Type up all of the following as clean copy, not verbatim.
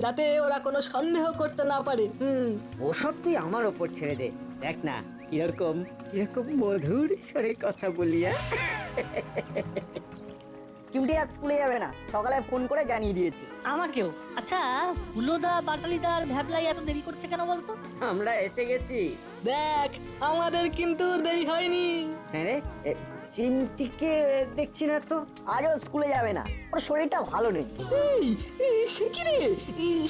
যাতে ওরা কোনো সন্দেহ করতে না পারে। ওসব তুই আমার ওপর ছেড়ে দে। দেখ না কিরকম কিরকম মধুর স্বরে কথা বলিয়া। চিমটি আজ স্কুলে যাবে না, সকালে ফোন করে জানিয়ে দিয়েছি। আমাকেও। আচ্ছা, হুলোদা বাটালিদা আর ভ্যাবলাই এত দেরি করছে কেন বলতো? আমরা এসে গেছি। দেখ, আমাদের কিন্তু দেরি হয়নি। হ্যাঁ রে, চিমটিকে দেখছি না তো। আজও স্কুলে যাবে না, ওর শরীরটা ভালো নেই। সে কি রে,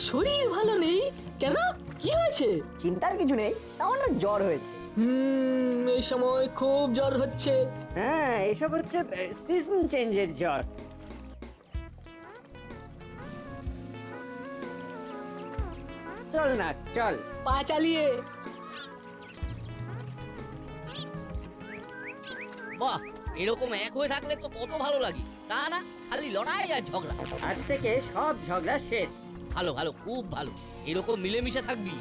শরীর ভালো নেই কেন? কি হয়েছে? চিন্তার কিছু নেই, সামান্য জ্বর হয়েছে। এই সময় খুব জ্বর হচ্ছে। হ্যাঁ, এসব হচ্ছে সিজন চেঞ্জের জ্বর। চল না, চল। পা চালিয়ে। বাহ, এরকম এক হয়ে থাকলে তো কত ভালো লাগে। তা না, খালি লড়াই আর ঝগড়া। আজ থেকে সব ঝগড়া শেষ। ভালো ভালো, খুব ভালো। এরকম মিলেমিশে থাকবি।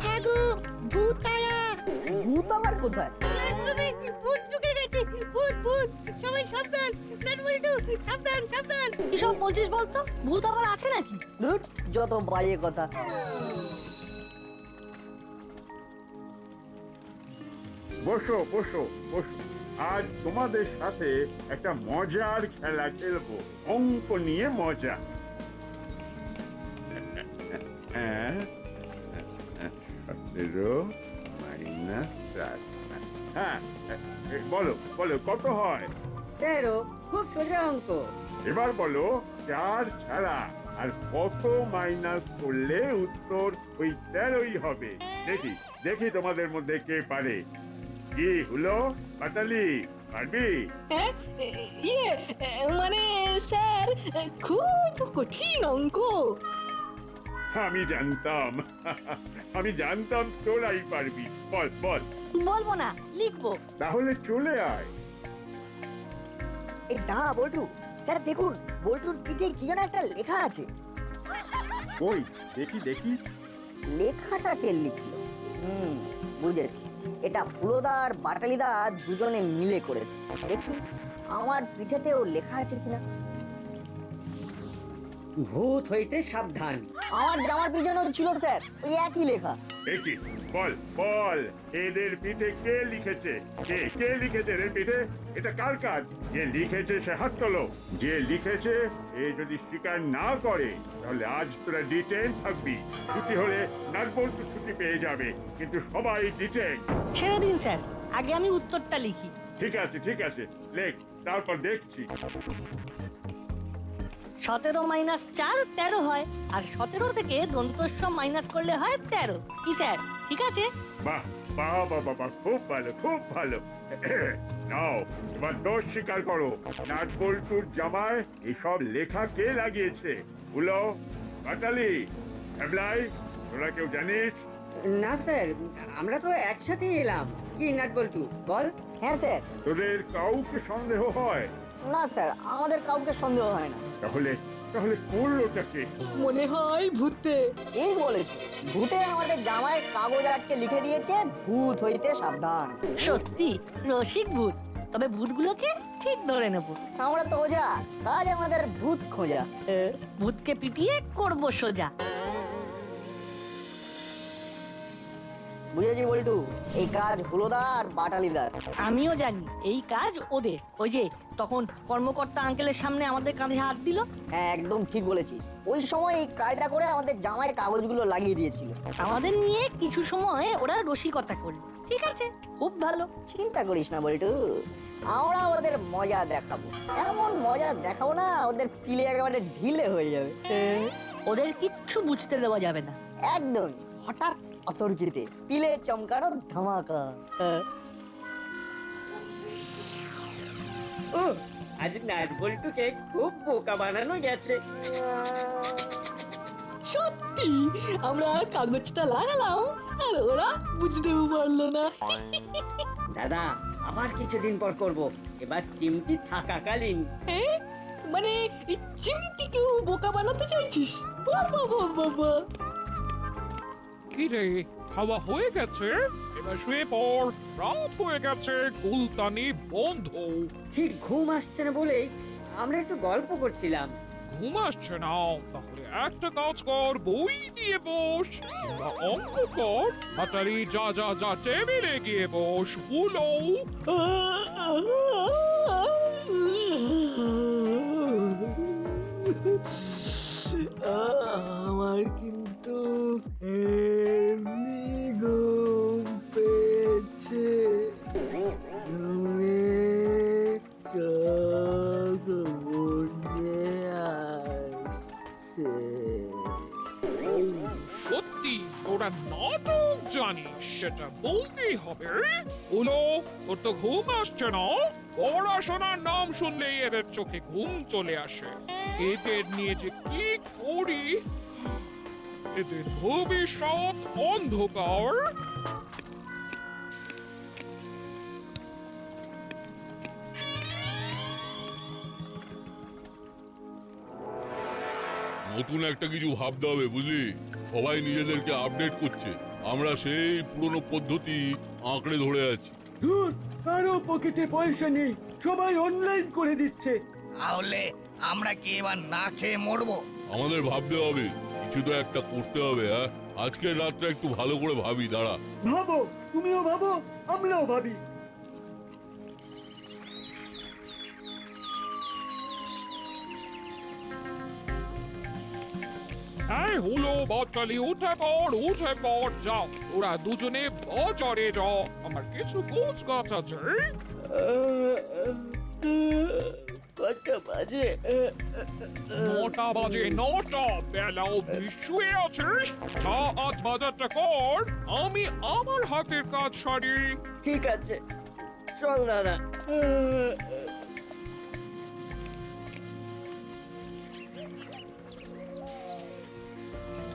হ্যাঁ গো, ভূত আয়া। ভূত আবার কোথায়? ক্লাসরুমে ভূত ঢুকে গেছে। ভূত ভূত, সবাই সাবধান। নাটবল্টু, সাবধান সাবধান। কিসব বলছিস বলতো? ভূত আবার আছে নাকি? ধুর, যত বাজে কথা। বসো বসো বসো, আজ তোমাদের সাথে একটা মজার খেলা খেলবো। অঙ্ক নিয়ে মজা। হ্যাঁ, 17 মাইনাস 7। হ্যাঁ, বলো বলো কত হয়? 13, খুব সোজা অঙ্ক। এবার বলো 4 ছাড়া আর কত মাইনাস করলে উত্তর ওই 13ই হবে। দেখি দেখি তোমাদের মধ্যে কে পারে। কি হলো পাটালি, পারবি? মানে স্যার, খুব কঠিন অঙ্ক। আমি জানতাম, আমি জানতাম তোরাই পারবি। বল বল। বলবো না, লিখবো। তাহলে চলে আয়। এই দাঁড়া বল্টু, স্যার দেখুন, বল্টুর পিঠে কি যেন একটা লেখা আছে। ওই দেখি দেখি। লেখাটা কে লিখলো? বুঝেছি, এটা ফুলোদা আর বাটালিদা দুজনে মিলে করেছে। দেখি আমার পিঠেতেও লেখা আছে কিনা। ভূত হইতে সাবধান। আমার জামার পিছনেও ছিল স্যার, ওই একই লেখা। দেখি বল বল, এদের পিঠে কে লিখেছে? কে কে লিখেছে এদের পিঠে? এটা কার কাজ? যে লিখেছে সে হাত তোলো। যে লিখেছে এ যদি স্বীকার না করে তাহলে আজ তোরা ডিটেন থাকবি। ছুটি হলে নাটবল্টু ছুটি পেয়ে যাবে, কিন্তু সবাই ডিটেন। ছেড়ে দিন স্যার, আগে আমি উত্তরটা লিখি। ঠিক আছে লেখ, তারপর দেখছি। 17 মাইনাস 4 13 হয়, আর 17 থেকে দন্তস্ব মাইনাস করলে হয় 13। কি স্যার, ঠিক আছে? বাহ বাহ বাহ বাহ, খুব ভালো খুব ভালো। নাও এবার দোষ স্বীকার করো। নাটবল্টুর জামায় এসব লেখা কে লাগিয়েছে? বলো। পাটালি, ভ্যাবলাই, তোরা কেউ জানিস? না স্যার, আমরা তো একসাথে এলাম। কি নাটবল্টু বল। হ্যাঁ স্যার। তোদের কাউকে সন্দেহ হয়? না স্যার, আমাদের কাউকে সন্দেহ হয় না। তাহলে তাহলে করলোটাকে? মনে হয় ভূতে। এই বলেছে, ভূতে আমাদের জামায় কাগজ আটকে লিখে দিয়েছে, ভূত হইতে সাবধান। সত্যি রসিক ভূত। তবে ভূতগুলোকে ঠিক ধরে নেব। আমরা তো ওঝা, কাজ আমাদের ভূত খোঁজা। ভূতকে পিটিয়ে করব সোজা। বুঝেছি বল্টু, এই কাজ হুলোদা আর বাটালিদার। আমিও জানি এই কাজ ওদের। ওই যে তখন কর্মকর্তা আঙ্কেলের সামনে আমাদের কাঁধে হাত দিল। হ্যাঁ, একদম ঠিক বলেছিস। ওই সময় এই কাজটা করে আমাদের জামায় কাগজগুলো লাগিয়ে দিয়েছিল। আমাদের নিয়ে কিছু সময় ওরা রসিকতা করল। ঠিক আছে, খুব ভালো। চিন্তা করিস না বল্টু, আমরা ওদের মজা দেখাবো। এমন মজা দেখাবো না, ওদের পিলে একেবারে ঢিলে হয়ে যাবে। ওদের কিচ্ছু বুঝতে দেওয়া যাবে না। একদম হঠাৎ অতর্কিতে পিলে চমকানো ধামাকা। ও, আজ নাটবল্টুকে খুব বোকা বানানো গেছে। সত্যি আমরা কাগজটা লাগালাম আর ওরা বুঝতেও পারলো না। দাদা, আবার কিছুদিন পর করব। এবার চিমটি থাকাকালীন। মানে এই চিমটিকেও বোকা বানাতে চাইছিস? বাবা বাবা, কি রে, খাওয়া হয়ে গেছে? এবার শুয়ে পড়, রাত হয়ে গেছে, গুলতানি বন্ধ। ঠিক ঘুম আসছে না বলেই আমরা একটু গল্প করছিলাম। ঘুম আসছে না? তাহলে একটা কাজ কর, বই দিয়ে বস কিংবা অঙ্ক কর। হাতারি যা যা যা, টেবিলে গিয়ে বস। হলো আমার কিন্তু এমনি ঘুম পেয়েছে, চোখ মুড়ে আসছে। সত্যি ওরা নাটক জানিস, সেটা বলতেই হবে। হলো, তোর তো ঘুম আসছে না? পড়াশোনার নাম শুনলেই এদের চোখে ঘুম চলে আসে। এদের নিয়ে যে কি করি, এদের ভবিষ্যৎ অন্ধকার। নতুন একটা কিছু ভাবতে হবে, বুঝলি? সবাই নিজেদেরকে আপডেট করছে, আমরা সেই পুরনো পদ্ধতি আঁকড়ে ধরে আছি। ধুর, কারো পকেটে পয়সা নেই, সবাই অনলাইন করে দিচ্ছে। তাহলে আমরা কি এবার না খেয়ে মরবো? আমাদের ভাবতে হবে, কিছু তো একটা করতে হবে। আজকের রাতটা একটু ভালো করে ভাবি, দাঁড়া। ভাবো, তুমিও ভাবো, আমরাও ভাবি। এই হলো, বাচ্চালি উঠে পড়, যাও। ওরা দুজনে বাজারে যাও, আমার কিছু গোছ গাছ আছে। কটা বাজে? 9টা বাজে, 9টা। বেলাও শুয়ে আছিস? যা, আজ বাজারটা কর, আমি আমার হাতের কাজ সারি। ঠিক আছে, চল দাদা।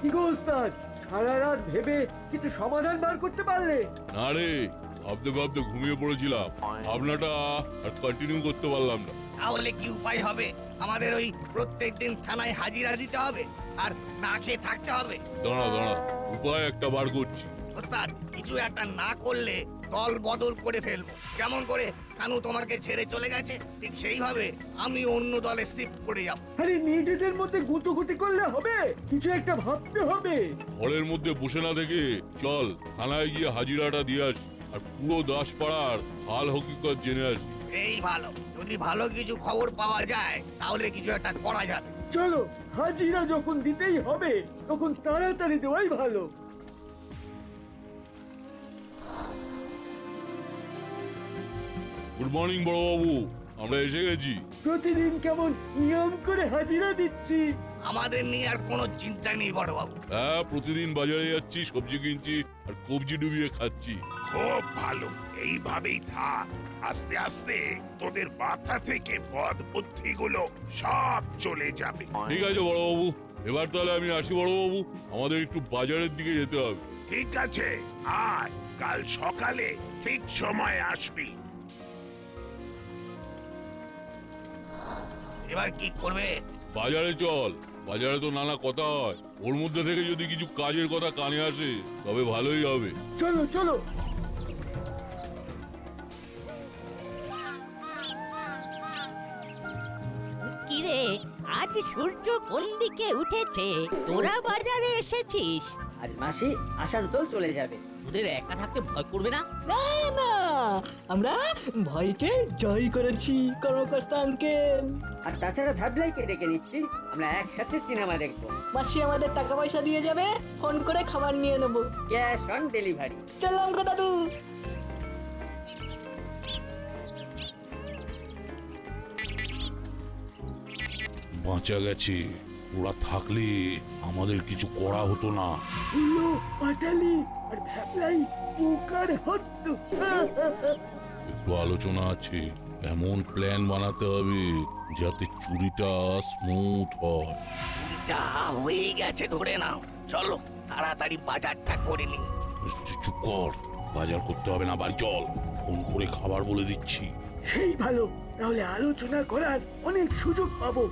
কি গো ওস্তাদ, সারা রাত ভেবে কিছু সমাধান বার করতে পারলে? না রে, ভাবতে ভাবতে ঘুমিয়ে পড়েছিলাম, ভাবনাটা আর কন্টিনিউ করতে পারলাম না। তাহলে কি উপায় হবে? আমাদের ওই প্রত্যেকদিন থানায় হাজিরা দিতে হবে আর না খেয়ে থাকতে হবে। দাঁড়া দাঁড়া, উপায় একটা বার করছি। ওস্তাদ, কিছু একটা না করলে দল বদল করে ফেলবো। যেমন করে কানু তোমাকে ছেড়ে চলে গেছে, ঠিক সেইভাবে আমি অন্য দলে শিফট করে যাব। আরে নিজেদের মধ্যে গুটোগুটি করলে হবে, কিছু একটা ভাবতে হবে। ঘরের মধ্যে বসে না থেকে চল থানায় গিয়ে হাজিরাটা দিয়ে আসি, আর পুরো দাসপাড়ার হাল হকিকত জেনে আসি। এই ভালো, যদি ভালো কিছু খবর পাওয়া যায় তাহলে কিছু একটা করা যাবে। চলো, হাজিরা যখন দিতেই হবে তখন তাড়াতাড়ি দেওয়াই ভালো। গুড মর্নিং বড়বাবু, আমরা এসে গেছি। প্রতিদিন কেমন নিয়ম করে হাজিরা দিচ্ছি। আমাদের নিয়ে আর কোনো চিন্তা নেই বড়বাবু। হ্যাঁ, প্রতিদিন বাজারে যাচ্ছি, সবজি কিনছি আর কবজি ডুবিয়ে খাচ্ছি। খুব ভালো, এইভাবেই থাক। আস্তে আস্তে তোদের মাথা থেকে বদ বুদ্ধিগুলো সব চলে যাবে। ঠিক আছে বড়বাবু, এবার তাহলে আমি আসি বড়বাবু, আমাদের একটু বাজারের দিকে যেতে হবে। ঠিক আছে, আর কাল সকালে ঠিক সময় আসবি। এবার কি করবে? বাজারে চল, বাজারে তো নানা কথা হয়, ওর মধ্যে থেকে যদি কিছু কাজের কথা কানে আসে তবে ভালোই হবে। চলো চলো। কিরে, আজ সূর্য কোন দিকে উঠেছে? তোরা বাজারে এসেছিস? আজ মাসি আসানসোল চলে যাবে। ওদের একা থাকতে ভয় করবে না? না না, আমরা ভয়কে জয় করেছি কর্মকর্তা আঙ্কেল। আর তাছাড়া ভ্যাবলাইকে ডেকে নিচ্ছি, আমরা একসাথে সিনেমা দেখবো। মাসি আমাদের টাকা পয়সা দিয়ে যাবে, ফোন করে খাবার নিয়ে নেবো। Cash on delivery. চললাম গো দাদু। বাঁচা গেছে, ওরা থাকলে আমাদের কিছু করা হতো না। উল্লু, পাটালি আর ভ্যাবলাই পোকার হতো। একটু আলোচনা আছে, এমন প্ল্যান বানাতে হবে যাতে চুরিটা স্মুথ হয়। চুরিটা হয়ে গেছে ধরে নাও, চলো তাড়াতাড়ি বাজারটা করে নি। চুপ কর, বাজার করতে হবে না, বাড়ি চল, ফোন করে খাবার বলে দিচ্ছি। সেই ভালো, তাহলে আলোচনা করার অনেক সুযোগ পাবো।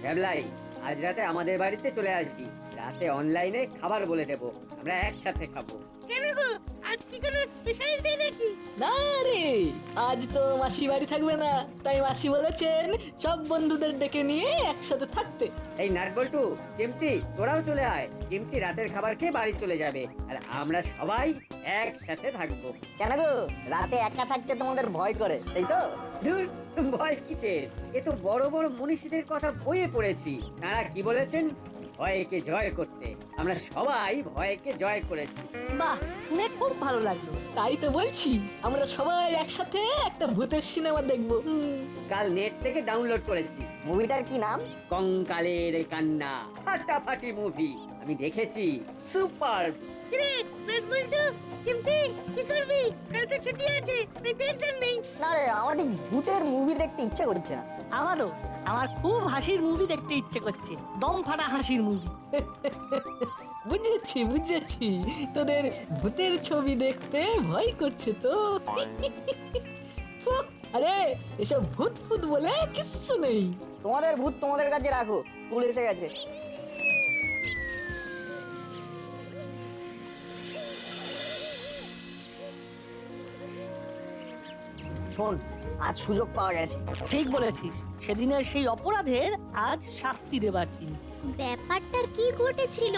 ভ্যাবলাই, আজ রাতে আমাদের বাড়িতে চলে আসবি। রাতে অনলাইনে খাবার বলে দেবো, আমরা একসাথে খাবো। কেন গো আজ কি কোনো স্পেশাল ডে নাকি? না রে, আজ তো মাসি বাড়ি থাকবে না, তাই মাসি বলেছেন সব বন্ধুদের ডেকে নিয়ে একসাথে থাকতে। এই নাটবল্টু, চিমটি তোরাও চলে আয়। চিমটি রাতের খাবার খেয়ে বাড়ি চলে যাবে, আর আমরা সবাই একসাথে থাকবো। কেন গো রাতে একা থাকতে তোমাদের ভয় করে তাই তো? ধুর, ভয় কিসের? এ তো বড় বড় মনীষীদের কথা বইয়ে পড়েছি। তারা কি বলেছেন? ভয়কে জয় করতে। আমরা সবাই ভয়কে জয় করেছি। বাহ, শুনে খুব ভালো লাগলো। তাই তো বলছি, আমরা সবাই একসাথে একটা ভূতের সিনেমা দেখবো। কাল নেট থেকে ডাউনলোড করেছি। মুভিটার কি নাম? কঙ্কালের কান্না, ফাটাফাটি মুভি। আমি দেখেছি, সুপার। কিরে নাটবল্টু, চিমটি কি করবি? কাল তো ছুটি আছে, তাই টেনশন নেই। না রে, আমার ঠিক ভূতের মুভি দেখতে ইচ্ছে করছে না। আমারও, আমার খুব হাসির মুভি দেখতে ইচ্ছে করছে, দম ফাটা হাসির মুভি। বুঝেছি বুঝেছি, তোদের ভূতের ছবি দেখতে ভয় করছে তো। ফুহ, আরে এসব ভূত ফুত বলে কিচ্ছু নেই। তোমাদের ভূত তোমাদের কাছে রাখো, স্কুল এসে গেছে। শোন, আজ সুযোগ পাওয়া গেছে। ঠিক বলেছিস, সেদিনের সেই অপরাধের আজ শাস্তি দেবার দিন। ব্যাপারটা কি ঘটেছিল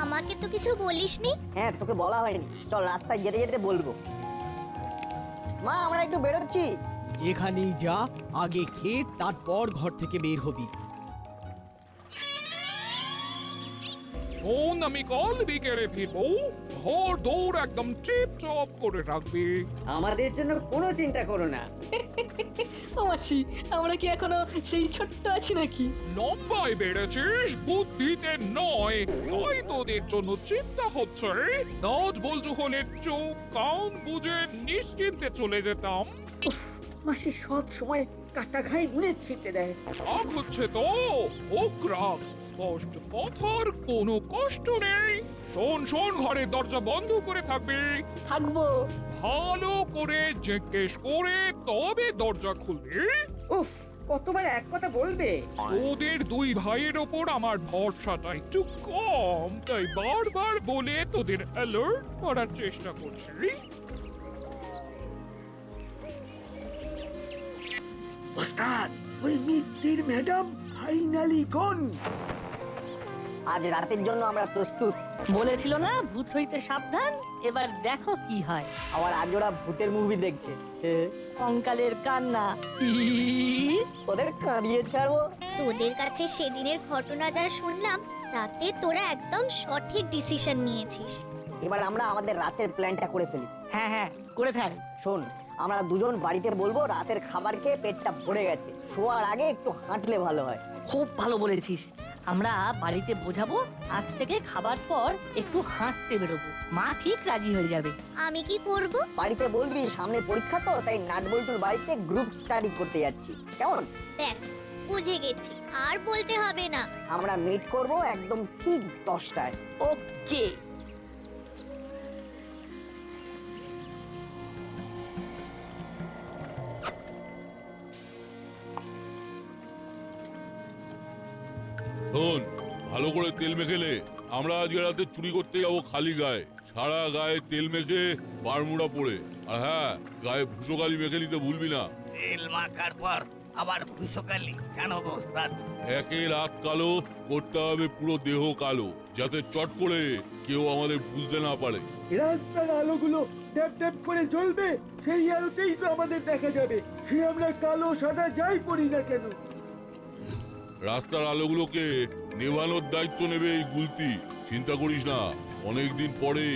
আমাকে তো কিছু বলিসনি। হ্যাঁ, তোকে বলা হয়নি। চল রাস্তায় যেতে যেতে বলবো। মা, আমরা একটু বেরোচ্ছি। যেখানেই যা, আগে খেয়ে তারপর ঘর থেকে বের হবি। শোন, আমি কাল বিকেলে ফিরবো। ঘর দৌড় একদম টিপ টপ করে রাখবি। আমাদের জন্য কোনো চিন্তা করো না। ও মাসি, আমরা কি এখনো সেই ছোট্ট আছি নাকি? লম্বায় বেড়েছিস, বুদ্ধিতে নয়, তাই তোদের জন্য চিন্তা হচ্ছে। নাচ বলছো হলে চোখ কান বুঝে নিশ্চিন্তে চলে যেতাম। মাসি সব সময় কাটা ঘাই নুনে ছিটে দেয়। রাগ হচ্ছে তো? হোক রাগ, কষ্ট কথার কোনো কষ্ট নেই। শোন শোন, ঘরের দরজা বন্ধ করে থাকবি। থাকবো। ভালো করে জিজ্ঞেস করে তবে দরজা খুলবি। উফ, কতবার এক কথা বলবে? তোদের দুই ভাইয়ের ওপর আমার ভরসাটা একটু কম, তাই বারবার বলে তোদের অ্যালার্ট করার চেষ্টা করছি। ওস্তাদ, ওই মিত্তির ম্যাডাম ফাইনালি গন। আজ রাতের জন্য আমরা প্রস্তুত। বলেছিল না ভূত হইতে সাবধান, এবার দেখো কি হয়। আবার আজ ওরা ভূতের মুভি দেখছে। কঙ্কালের কান্না। ওদের কাঁদিয়ে ছাড়বো। তোদের কাছে সেদিনের ঘটনা যা শুনলাম, তাতে তোরা একদম সঠিক ডিসিশন নিয়েছিস। এবার আমরা আমাদের রাতের প্ল্যানটা করে ফেলি। হ্যাঁ হ্যাঁ, করে ফেল। শোন, আমরা দুজন বাড়িতে বলবো রাতের খাবার খেয়ে পেটটা ভরে গেছে, শোয়ার আগে একটু হাঁটলে ভালো হয়। খুব ভালো বলেছিস। আমরা বাড়িতে বোঝাবো আজ থেকে খাবার পর একটু হাঁটতে বেরোবো। মা ঠিক রাজি হয়ে যাবে। আমি কি করব? বাড়িতে বলবি সামনে পরীক্ষা তো, তাই নাটবল্টুর বাড়িতে গ্রুপ স্টাডি করতে যাচ্ছি। কেমন? ব্যাস, বুঝে গেছি, আর বলতে হবে না। আমরা মিট করব একদম ঠিক 10টায়। ওকে। শোন, ভালো করে তেল মেখেলে। আমরা আজকে রাতে চুরি করতে যাবো খালি গায়ে। সারা গায়ে তেল মেখে, বারমুড়া পরে। আর হ্যাঁ, গায়ে ভুসোকালি মেখে নিতে ভুলবি না। তেল মাখার পর আবার ভুসকালি কেন গো ওস্তাদ? একে রাত কালো করতে হবে, পুরো দেহ কালো, যাতে চট করে কেউ আমাদের বুঝতে না পারে। রাস্তার আলোগুলো ট্যাপ ট্যাপ করে জ্বলবে, সেই আলোতেই তো আমাদের দেখা যাবে। সে আমরা কালো সাদা যাই পড়ি না কেন। রাস্তার আলোগুলোকে নেভানোর দায়িত্ব নেবে এই গুলতি। চিন্তা করিস না, অনেকদিন পরে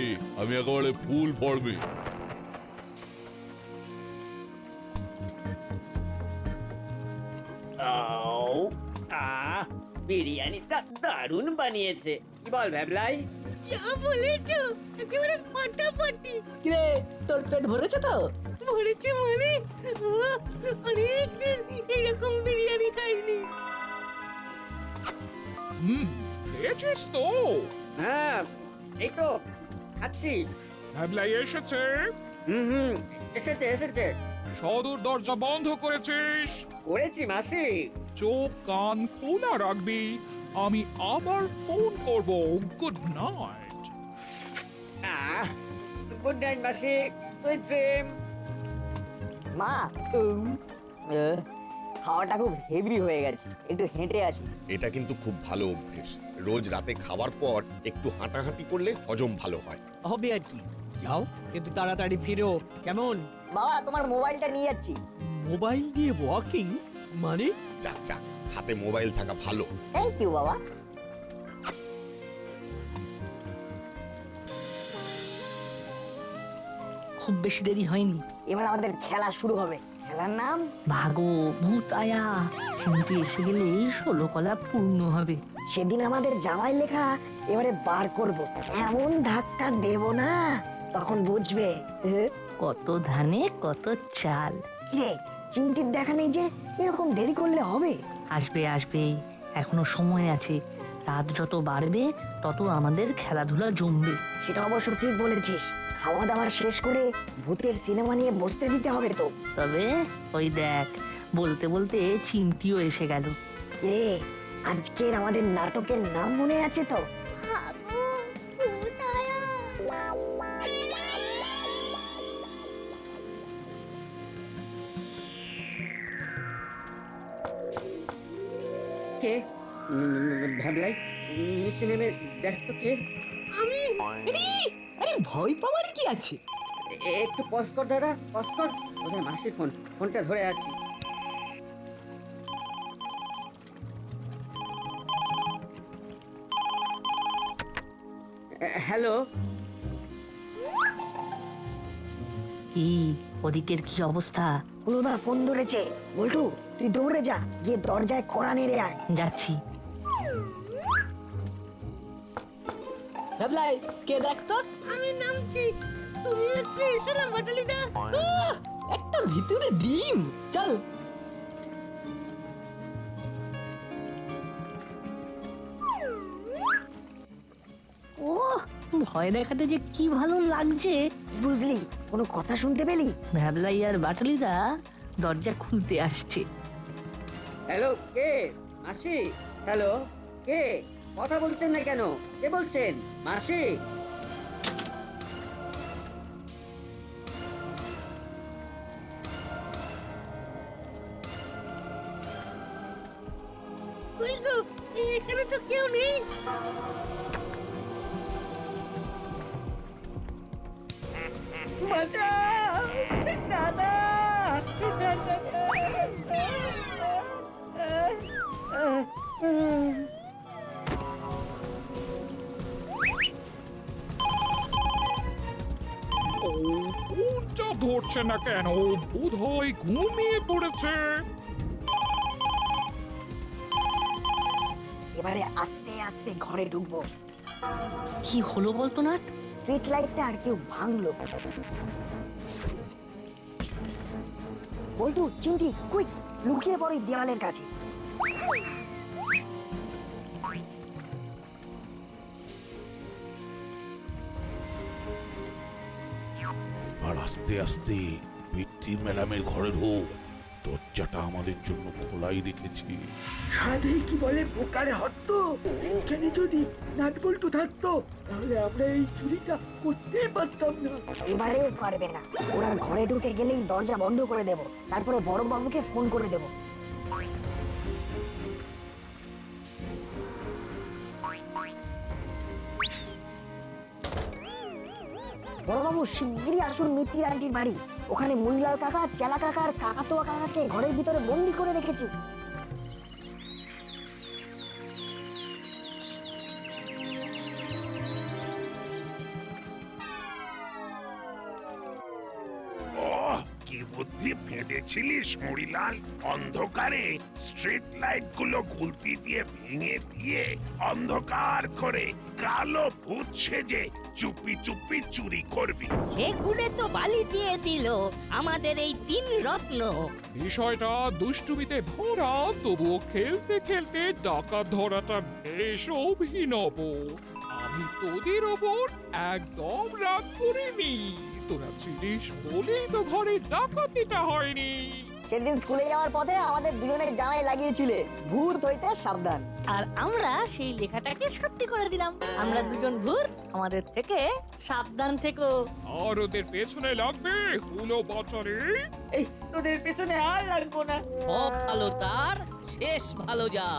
আমি একেবারে ফুল ফর্মে। বিরিয়ানিটা দারুণ বানিয়েছে। কি বল ভ্যাবলাই? যা বলেছো একেবারে ফাটাফাটি। কিরে, তোর পেট ভরেছে তো? ভরেছে মানে অনেকদিন এরকম বিরিয়ানি খাইনি। খেয়েছিস তো? হ্যাঁ, এই তো খাচ্ছি। ভ্যাবলাই এসেছে। হুম, এসেছে এসেছে। সদর দরজা বন্ধ করেছিস? করেছি মাসি। চোখ কান খোলা রাখবি, আমি আবার ফোন করব। Good night. গুড নাইট মাসি, সুইট ড্রিম। মা খাওয়াটা খুব হেভি হয়ে গেছে, একটু হেঁটে আসি। এটা কিন্তু খুব ভালো অভ্যেস। রোজ রাতে খাওয়ার পর একটু হাঁটাহাঁটি করলে হজম ভালো হয়। হবে আর কি, যাও কিন্তু তাড়াতাড়ি ফিরো, কেমন? বাবা তোমার মোবাইলটা নিয়ে যাচ্ছি। মোবাইল দিয়ে ওয়াকিং মানে? যাক যাক, হাতে মোবাইল থাকা ভালো। থ্যাংক ইউ বাবা। খুব বেশি দেরি হয়নি। এবার আমাদের খেলা শুরু হবে। খেলার নাম ভাগো ভূত আয়া। চিমটি এসে গেলেই 16 কলা পূর্ণ হবে। সেদিন আমাদের জামাই লেখা এবারে বার করব, এমন ধাক্কা দেব না তখন বুঝবে। কত ধানে কত চাল। কিরে চিমটির দেখা নেই যে, এরকম দেরি করলে হবে? আসবে আসবে, এখনো সময় আছে। রাত যত বাড়বে তত আমাদের খেলাধুলা জমবে। সেটা অবশ্য ঠিক বলেছিস। খাওয়া দাওয়া শেষ করে ভূতের সিনেমা নিয়ে বসতে দিতে হবে তো। তবে ওই দেখ, বলতে বলতে চিমটিও এসে গেল। রে আজকের আমাদের নাটকের নাম মনে আছে তো? ভাগো ভূত আয়া। কে? ভ্যাবলাই, নিচে নেমে দেখ তো কে। আরে ভয় পাওয়ার কি আছে? একটু পজ কর দাদা, পজ কর। ওদের মাসির ফোন, ফোনটা ধরে আসি। হ্যালো। কি ওদিকের কি অবস্থা? হলুদা ফোন ধরেছে। বল্টু তুই দৌড়ে যা, গিয়ে দরজায় কড়া নেড়ে আয়। যাচ্ছি। ভাবলাই কে দেখতো? আমি নামছি, তুমি একটু এসো না বাটালিদা। একটা ভিতরে ডিম। চল। ও ভয় দেখাতে যে কি ভালো লাগছে। বুঝলি, কোনো কথা শুনতে পেলি? ভ্যাবলাই আর বাটালিদা দরজা খুলতে আসছে। হ্যালো, কে? মাসি? হ্যালো, কে? কথা বলছেন না কেন? কে বলছেন? মাসি? কই গো, এখানে তো কেউ নেই। বাঁচাও! দাদা! ও ফোনটা ধরছে না কেন? বোধ হয় ঘুমিয়ে পড়েছে। এবারে আস্তে আস্তে ঘরে ঢুকবো। কি হলো বলতো না? স্ট্রিট লাইটটা আর কেউ ভাঙলো। বল্টু চিমটি কুইক লুকিয়ে পড়ে দেওয়ালের কাছে। আর আস্তে আস্তে পিতৃ ম্যাডামের ঘরে ঢোক। দরজাটা আমাদের জন্য খোলাই রেখেছি। সাধে কি বলে বোকারে হত্ত। এইখানে যদি নাটবল্টু থাকতো তাহলে আমরা এই চুরিটা করতেই পারতাম না। এবারেও পারবে না। ওরা ঘরে ঢুকে গেলেই দরজা বন্ধ করে দেব, তারপরে বড় বাবুকে ফোন করে দেব। বড়বাবু শিগগিরই আসুন মিত্রি আন্টির বাড়ি। ওখানে মুনিলাল কাকা, চেলা কাকা আর কাকাতোয়া কাকাকে ঘরের ভিতরে বন্দি করে রেখেছি। ওহ, কি বুদ্ধি ফেঁদেছিলিস মরিলাল। অন্ধকারে স্ট্রিট লাইট গুলো গুলতি দিয়ে ভেঙে দিয়ে অন্ধকার করে কালো ভূত সেজে চুপি চুপি চুরি করবি। সে গুড়ে তো বালি দিয়ে দিল আমাদের এই 3 রত্ন। বিষয়টা দুষ্টুমিতে ভরা, তবুও খেলতে খেলতে ডাকাত ধরাটা বেশ অভিনব। আমি তোদের ওপর একদম রাগ করিনি, তোরা ছিলিস বলেই তো ঘরে ডাকাতিটা হয়নি। সেদিন স্কুলে যাওয়ার পথে আমাদের দুজনের জামাই লাগিয়েছিলে ভূত হইতে সাবধান। আর আমরা সেই লেখাটাকে সত্যি করে দিলাম। আমরা দুজন ভূত, আমাদের থেকে সাবধান থেকো। আর ওদের পেছনে লাগবে হলো বছরে। এই তোদের পেছনে আর লাগবো না। সব ভালো তার শেষ ভালো যা।